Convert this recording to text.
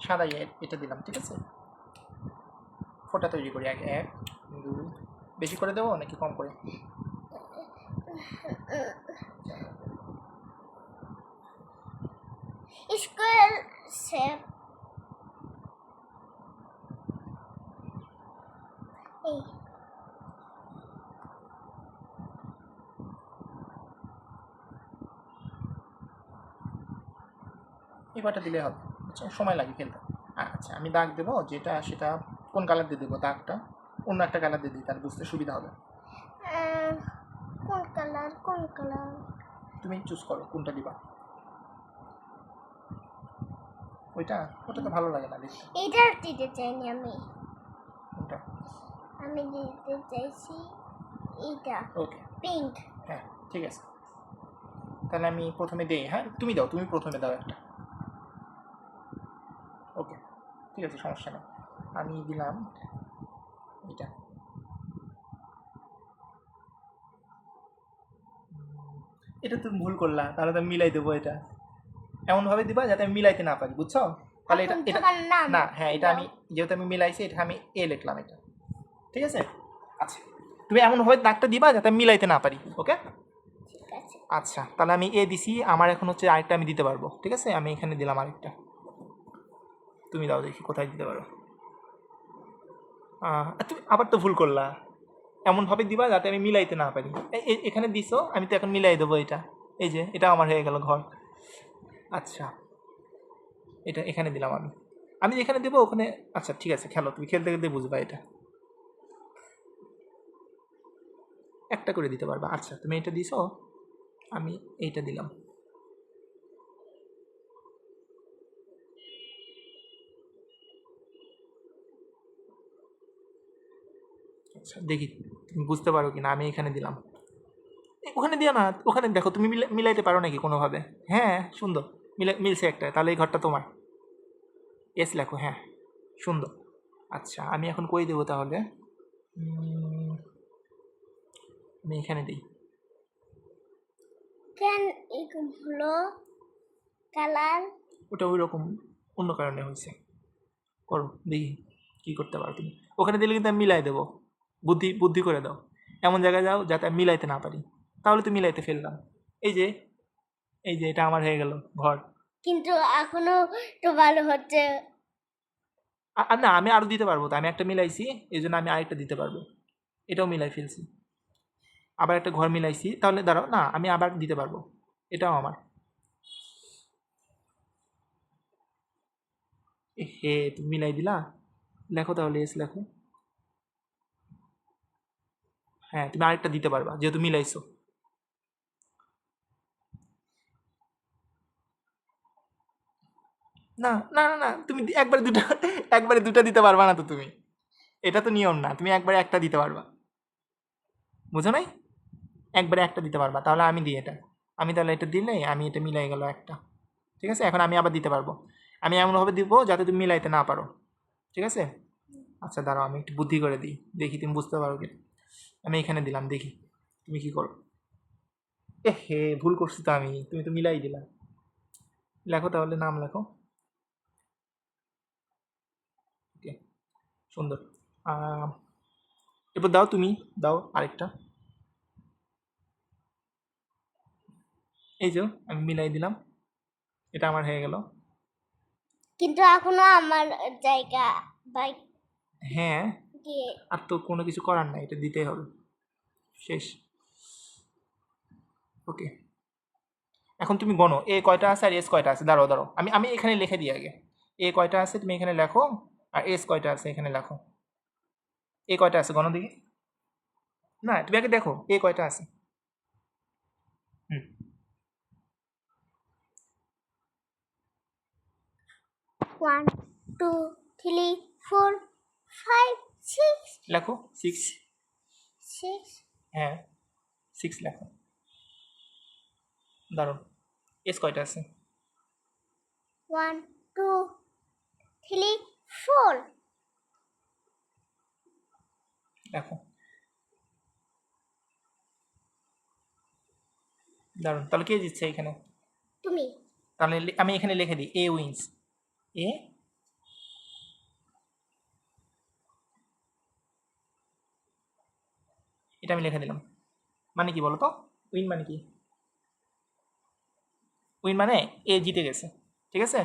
সাদা এটা দিলাম, ঠিক আছে। ফোঁটা তৈরি করি আগে। 1 2, বেশি করে দেবো নাকি কম করে? Square shape. এই এই কয়টা দিলে হবে, আচ্ছা সময় লাগে ফেলতে। আচ্ছা আমি দাগ দেবো, যেটা সেটা কোন কালার দিয়ে দেবো দাগটা? অন্য একটা কালার দিয়ে দিই, তাহলে বুঝতে সুবিধা হবে। কোন কালার? কোন কালার? তুমি চুজ করো কোনটা দিবা। ওইটা? ওটা তো ভালো লাগে না দেখতে। এইটা দিতে চাইনি আমি। কোনটা? আমি দিতে চাইছি এইটা। ওকে, পিঙ্ক। হ্যাঁ ঠিক আছে, তাহলে আমি প্রথমে দিই। হ্যাঁ তুমি দাও, তুমি প্রথমে দাও একটা। ওকে ঠিক আছে, সমস্যা নেই। আমি দিলাম এটা। এটা তুমি ভুল করলা, তাহলে তো আমি মিলাই দেবো। এটা এমনভাবে দিবা যাতে আমি মিলাইতে না পারি, বুঝছো? তাহলে এটা এটা না, হ্যাঁ এটা আমি যেহেতু আমি মিলাইছি, এটা আমি এ লিখলাম এটা, ঠিক আছে। আচ্ছা তুমি এমনভাবে দাগটা দিবা যাতে আমি মিলাইতে না পারি, ওকে? ঠিক আছে। আচ্ছা তাহলে আমি এ দিছি, আমার এখন হচ্ছে আরেকটা আমি দিতে পারবো, ঠিক আছে। আমি এখানে দিলাম আরেকটা, তুমি দাও দেখি কোথায় দিতে পারো। তুমি আবার তো ভুল করলা, এমনভাবে দিবা যাতে আমি মিলাইতে না পারি। এখানে দিছো, আমি তো এখন মিলাই দেবো এটা। এই যে এটা আমার হয়ে গেল ঘর। আচ্ছা এটা এখানে দিলাম আমি, আমি যেখানে দেবো ওখানে। আচ্ছা ঠিক আছে, খেলো, তুমি খেলতে খেলতে বুঝবা এটা। একটা করে দিতে পারবা। আচ্ছা তুমি এটা দিছো, আমি এইটা দিলাম। আচ্ছা দেখি তুমি বুঝতে পারো কি না। আমি এখানে দিলাম, ওখানে দিও না, ওখানে দেখো তুমি মিলাইতে পারো নাকি কোনোভাবে। হ্যাঁ সুন্দর, মিলছে একটা, তাহলে এই ঘরটা তোমার। এস লেখো, হ্যাঁ সুন্দর। আচ্ছা আমি এখন কই দেবো তাহলে? আমি এখানে দিই। কেন এরকম হলো কালার? ওটা ওই রকম অন্য কারণে হয়েছে। করো দেখি কী করতে পারো তুমি। ওখানে দিলে কিন্তু আমি মিলাই দেবো। বুদ্ধি বুদ্ধি করে দাও, এমন জায়গায় যাও যাতে আমি মিলাইতে না পারি। তাহলে তো মিলাইতে ফেললাম। এই যে এই যে এটা আমার হয়ে গেল ঘর। কিন্তু এখনো তো ভালো হচ্ছে। আর না, আমি আরও দিতে পারবো তো, আমি একটা মিলাইছি এই জন্য আমি আরেকটা দিতে পারবো। এটাও মিলাই ফেলছি, আবার একটা ঘর মিলাইছি, তাহলে দাঁড়াও না, আমি আবার দিতে পারবো। এটাও আমার। হে তুমি মিলাই দিলা। লেখো তাহলে এস লেখো। হ্যাঁ তুমি আরেকটা দিতে পারবা যেহেতু মিলাইছো। না না না না, তুমি একবারে দুটো একবারে দুটো দিতে পারবা না তো তুমি। এটা তো নিয়ম না, তুমি একবারে একটা দিতে পারবা, বুঝো নাই? একবারে একটা দিতে পারবা, তাহলে আমি দিই এটা। আমি তাহলে এটা দিলে আমি এটা মিলাই গেল একটা, ঠিক আছে। এখন আমি আবার দিতে পারবো, আমি এমনভাবে দিব যাতে তুমি মিলাইতে না পারো, ঠিক আছে। আচ্ছা দাঁড়াও আমি একটু বুদ্ধি করে দিই, দেখি তুমি বুঝতে পারো কি। আমি এখানে দিলাম, দেখি তুমি কি করো। হে ভুল করছি তো আমি, তুমি তো মিলাই দিলা। লেখো তাহলে, নাম লেখো। ওকে সুন্দর। এরপর দাও, তুমি দাও আরেকটা। এই যে আমি মিলাই দিলাম, এটা আমার হয়ে গেল। কিন্তু এখনো আমার জায়গা বাইক হ্যাঁ দিয়ে। আর তো কোনো কিছু করার নাই, এটা দিতেই হবে, শেষ। ওকে এখন তুমি গণো এ কয়টা আছে আর এস কয়টা আছে। দাঁড়াও দাঁড়াও, আমি আমি এখানে লিখে দিই আগে। এ কয়টা আছে তুমি এখানে লেখো, আর এস কয়টা আছে এখানে লেখো। এ কয়টা আছে গণো দেখি। না তুমি আগে দেখো এ কয়টা আছে। হুম 1 2 3 4 5 6 লেখো 6। 6 হ্যাঁ 6 লেখো। দাঁড়াও এস কয়টা আছে? 1 2 3 4 লেখো। দাঁড়ান তাহলে কে জিতছে এখানে? তুমি। তাহলে আমি এখানে লিখে দিই এ উইন্স। এ এটা আমি লিখে দিলাম। মানে কি বলো তো? উইন মানে কি? উইন মানে এ জিতে গেছে, ঠিক আছে?